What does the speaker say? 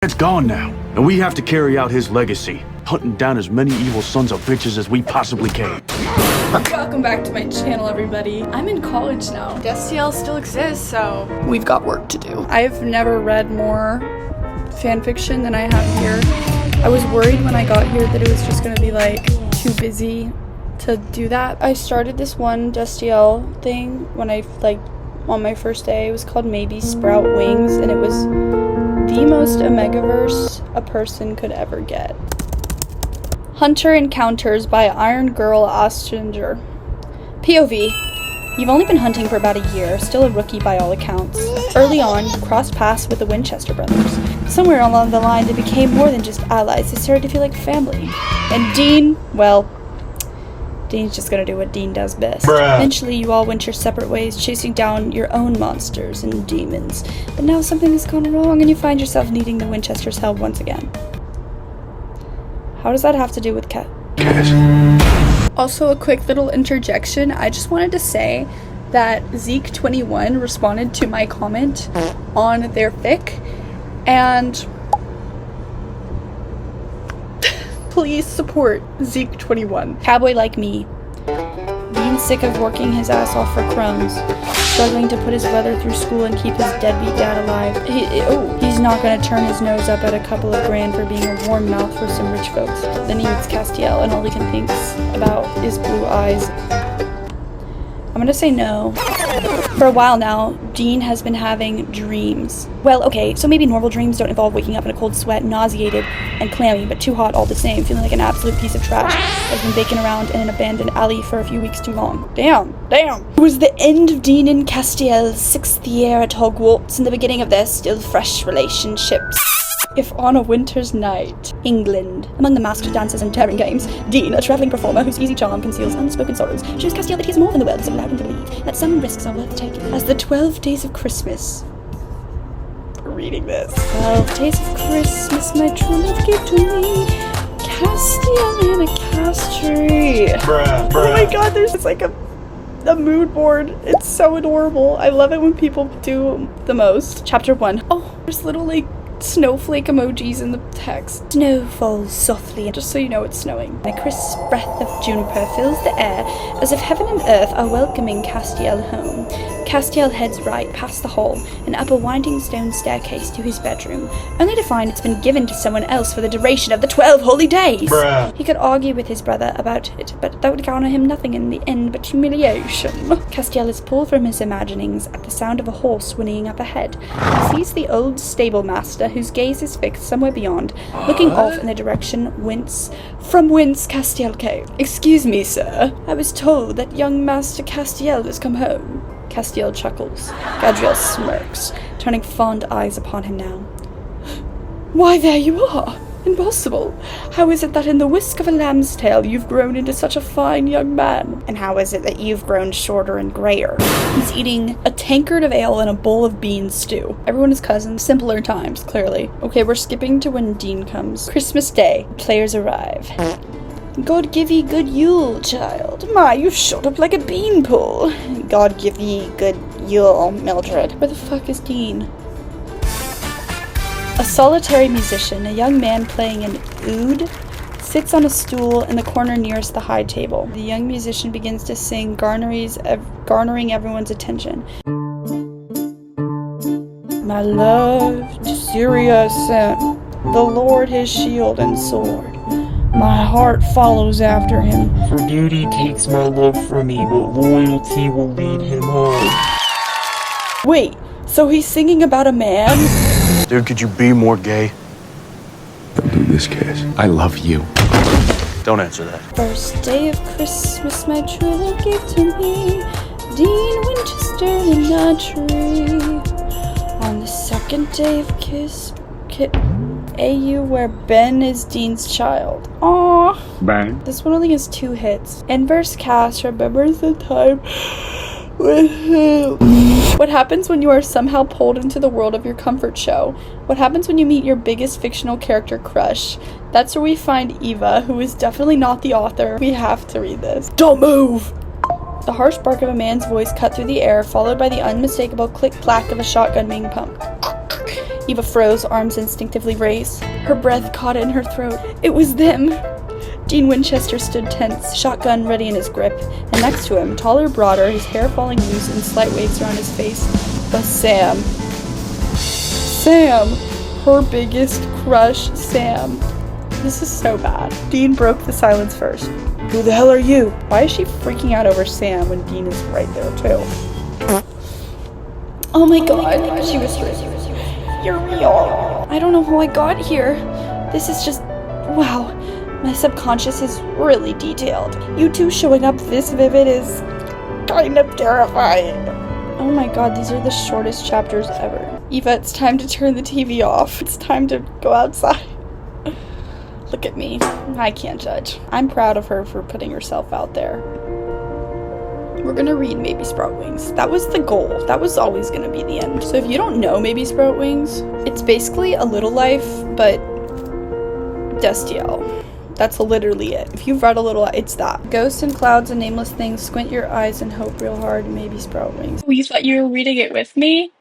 It's gone now, and we have to carry out his legacy, hunting down as many evil sons of bitches as we possibly can. Welcome back to my channel, everybody. I'm in college now. Destiel still exists, so we've got work to do. I've never read more fanfiction than I have here. I was worried when I got here that it was just gonna be like too busy to do that. I started this one destiel thing when I on my first day. It was called Maybe Sprout Wings, and it was the most Omegaverse a person could ever get. Hunter Encounters by Iron Girl Ostringer. POV. You've only been hunting for about a year, still a rookie by all accounts. Early on, you crossed paths with the Winchester brothers. Somewhere along the line, they became more than just allies. They started to feel like family. And Dean, well, Dean's just gonna do what Dean does best. Bruh. Eventually, you all went your separate ways, chasing down your own monsters and demons. But now something has gone wrong, and you find yourself needing the Winchester's help once again. How does that have to do with Cass? Also, a quick little interjection. I just wanted to say that Zeke21 responded to my comment on their fic, and please support Zeke21. Cowboy like me, being sick of working his ass off for crumbs, struggling to put his brother through school and keep his deadbeat dad alive. He's not gonna turn his nose up at a couple of grand for being a warm mouth for some rich folks. Then he meets Castiel, and all he can think about is blue eyes. I'm gonna say no. For a while now, Dean has been having dreams. Well, okay, so maybe normal dreams don't involve waking up in a cold sweat, nauseated and clammy, but too hot all the same, feeling like an absolute piece of trash that's been baking around in an abandoned alley for a few weeks too long. Damn. It was the end of Dean and Castiel's 6th year at Hogwarts and the beginning of their still fresh relationships. If on a winter's night, England. Among the masked dances and tearing games, Dean, a travelling performer whose easy charm conceals unspoken sorrows, shows Castiel that he has more than the world has allowed him to believe, that some risks are worth taking. As the 12 days of Christmas. We're reading this. 12 days of Christmas, my true love gave to me. Castiel in a castry. Bruh. Oh my god, there's like a mood board. It's so adorable. I love it when people do the most. Chapter 1. Oh, there's little like snowflake emojis in the text. Snow falls softly, just so you know it's snowing. A crisp breath of juniper fills the air as if heaven and earth are welcoming Castiel home. Castiel heads right past the hall and up a winding stone staircase to his bedroom, only to find it's been given to someone else for the duration of the 12 holy days. Bruh. He could argue with his brother about it, but that would garner him nothing in the end but humiliation. Castiel is pulled from his imaginings at the sound of a horse whinnying up ahead. He sees the old stable master, whose gaze is fixed somewhere beyond, looking off in the direction from whence Castiel came. Excuse me, sir. I was told that young Master Castiel has come home. Castiel chuckles. Gadriel smirks, turning fond eyes upon him now. Why, there you are! Impossible! How is it that in the whisk of a lamb's tail you've grown into such a fine young man? And how is it that you've grown shorter and grayer? He's eating a tankard of ale and a bowl of bean stew. Everyone is cousins. Simpler times, clearly. Okay, we're skipping to when Dean comes. Christmas Day. Players arrive. God give ye good Yule, child. My, you've shot up like a beanpole. God give ye good Yule, Mildred. Where the fuck is Dean? A solitary musician, a young man playing an oud, sits on a stool in the corner nearest the high table. The young musician begins to sing, garnering everyone's attention. My love to Syria sent, the Lord his shield and sword. My heart follows after him. For duty takes my love from me, but loyalty will lead him home. Wait, so he's singing about a man? Dude, could you be more gay? Don't do this, Cass. I love you. Don't answer that. First day of Christmas, my true love gave to me Dean Winchester in a tree. On the second day of AU, where Ben is Dean's child. Aww. Bang. This one only has 2 hits. Inverse Cass remembers the time with him. What happens when you are somehow pulled into the world of your comfort show? What happens when you meet your biggest fictional character crush? That's where we find Eva, who is definitely not the author. We have to read this. Don't move! The harsh bark of a man's voice cut through the air, followed by the unmistakable click-clack of a shotgun being pumped. Eva froze, arms instinctively raised. Her breath caught in her throat. It was them! Dean Winchester stood tense, shotgun ready in his grip, and next to him, taller, broader, his hair falling loose in slight waves around his face, was Sam. Sam! Her biggest crush, Sam. This is so bad. Dean broke the silence first. Who the hell are you? Why is she freaking out over Sam when Dean is right there too? Oh my god, she whispered. You're real. I don't know how I got here. This is just... wow. My subconscious is really detailed. You two showing up this vivid is kind of terrifying. Oh my god, these are the shortest chapters ever. Eva, it's time to turn the TV off. It's time to go outside. Look at me. I can't judge. I'm proud of her for putting herself out there. We're gonna read Maybe Sprout Wings. That was the goal. That was always gonna be the end. So if you don't know Maybe Sprout Wings, it's basically A Little Life, but destiel. That's literally it. If you've read A Little, it's that. Ghosts and clouds and nameless things, squint your eyes and hope real hard, maybe sprout wings. Oh, you thought you were reading it with me?